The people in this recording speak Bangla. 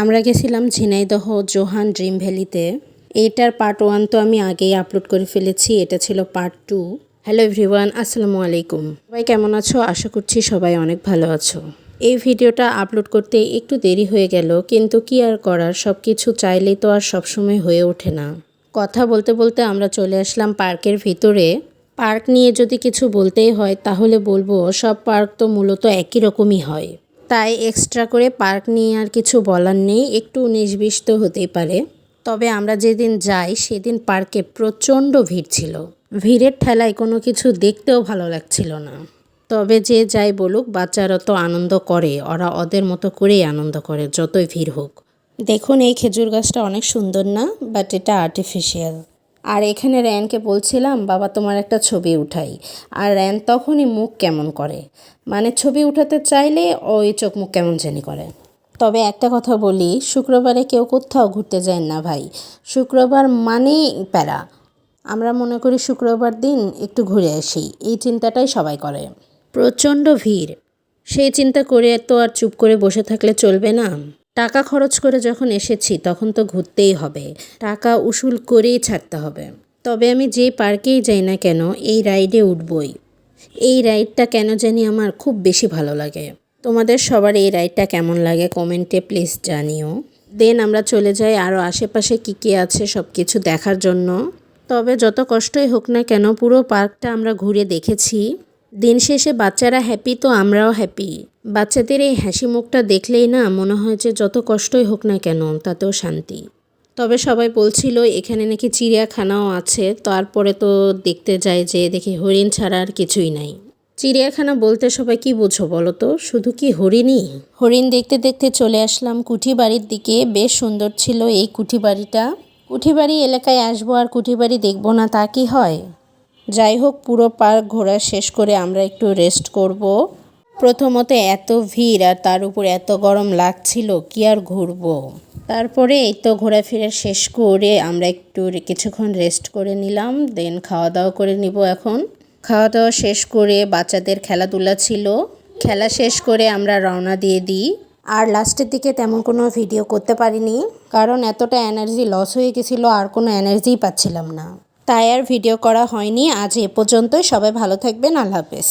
আমরা গেছিলাম ঝিনাইদহ জোহান ড্রিম ভ্যালিতে। এইটার পার্ট 1 তো আমি আগেই আপলোড করে ফেলেছি, এটা ছিল পার্ট 2। হ্যালো এভরিওয়ান, আসসালামু আলাইকুম। সবাই কেমন আছো? আশা করছি সবাই অনেক ভালো আছো। এই ভিডিওটা আপলোড করতে একটু দেরি হয়ে গেল, কিন্তু কি আর করার, সব কিছু চাইলেই তো আর সবসময় হয়ে ওঠে না। কথা বলতে বলতে আমরা চলে আসলাম পার্কের ভিতরে। পার্ক নিয়ে যদি কিছু বলতেই হয় তাহলে বলবো সব পার্ক তো মূলত একই রকমই হয়, তাই এক্সট্রা করে পার্ক নিয়ে আর কিছু বলার নেই। একটু 19-20 তো হতেই পারে। তবে আমরা যেদিন যাই সেদিন পার্কে প্রচণ্ড ভিড় ছিল। ভিড়ের ঠেলায় কোনো কিছু দেখতেও ভালো লাগছিল না। তবে যে যাই বলুক, বাচ্চারা তো আনন্দ করে, ওরা ওদের মতো করেই আনন্দ করে যতই ভিড় হোক। দেখুন এই খেজুর গাছটা অনেক সুন্দর না? বাট এটা আর্টিফিশিয়াল। আর এখানে র্যানকে বলছিলাম, বাবা তোমার একটা ছবি উঠাই। আর র্যান তখনই মুখ কেমন করে, মানে ছবি উঠাতে চাইলে ওই চোখ মুখ কেমন জানি করে। তবে একটা কথা বলি, শুক্রবারে কেউ কোথাও ঘুরতে যায় না ভাই। শুক্রবার মানেই প্যারা। আমরা মনে করি শুক্রবার দিন একটু ঘুরে আসি, এই চিন্তাটাই সবাই করে। প্রচণ্ড ভিড়, সেই চিন্তা করে তো আর চুপ করে বসে থাকলে চলবে না। টাকা খরচ করে যখন এসেছি তখন তো ঘুরতেই হবে, টাকা উসুল করেই ছাড়তে হবে। তবে আমি যে পার্কেই যাই না কেন এই রাইডে উঠবই। এই রাইডটা কেন জানি আমার খুব বেশি ভালো লাগে। তোমাদের সবার এই রাইডটা কেমন লাগে কমেন্টে প্লিজ জানিও। দেন আমরা চলে যাই আরও আশেপাশে কী আছে সব কিছু দেখার জন্য। তবে যত কষ্টই হোক না কেন পুরো পার্কটা আমরা ঘুরে দেখেছি। দিন শেষে বাচ্চারা হ্যাপি তো আমরাও হ্যাপি। বাচ্চাদের এই হাসি মুখটা দেখলেই না মনে হয় যে যত কষ্টই হোক না কেন তাতেও শান্তি। তবে সবাই বলছিল এখানে নাকি চিড়িয়াখানাও আছে, তারপরে তো দেখতে যাই যে দেখি হরিণ ছাড়া আর কিছুই নাই। চিড়িয়াখানা বলতে সবাই কি বুঝো বলো তো? শুধু কি হরিণই? হরিণ দেখতে দেখতে চলে আসলাম কুঠি বাড়ির দিকে। বেশ সুন্দর ছিল এই কুঠি বাড়িটা। কুঠি বাড়ি এলাকায় আসবো আর কুঠি বাড়ি দেখবো না তা কি হয়? যাই হোক, পুরো পার্ক ঘোরা শেষ করে আমরা একটু রেস্ট করব। প্রথমত এত ভিড় আর তার উপর এত গরম লাগছিল, কি আর ঘুরবো। তারপরে এই তো ঘোরাফেরা শেষ করে আমরা একটু কিছুক্ষণ রেস্ট করে নিলাম। দেন খাওয়া দাওয়া করে নিব এখন। খাওয়া দাওয়া শেষ করে বাচ্চাদের খেলাধুলা ছিল, খেলা শেষ করে আমরা রওনা দিয়ে দিই। আর লাস্টের দিকে তেমন কোনো ভিডিও করতে পারিনি, কারণ এতটা এনার্জি লস হয়ে গেছিলো, আর কোনো এনার্জিই পাচ্ছিলাম না, তাই আর ভিডিও করা হয়নি। আজ এ পর্যন্তই। সবাই ভালো থাকবেন, আল্লাহ হাফেজ।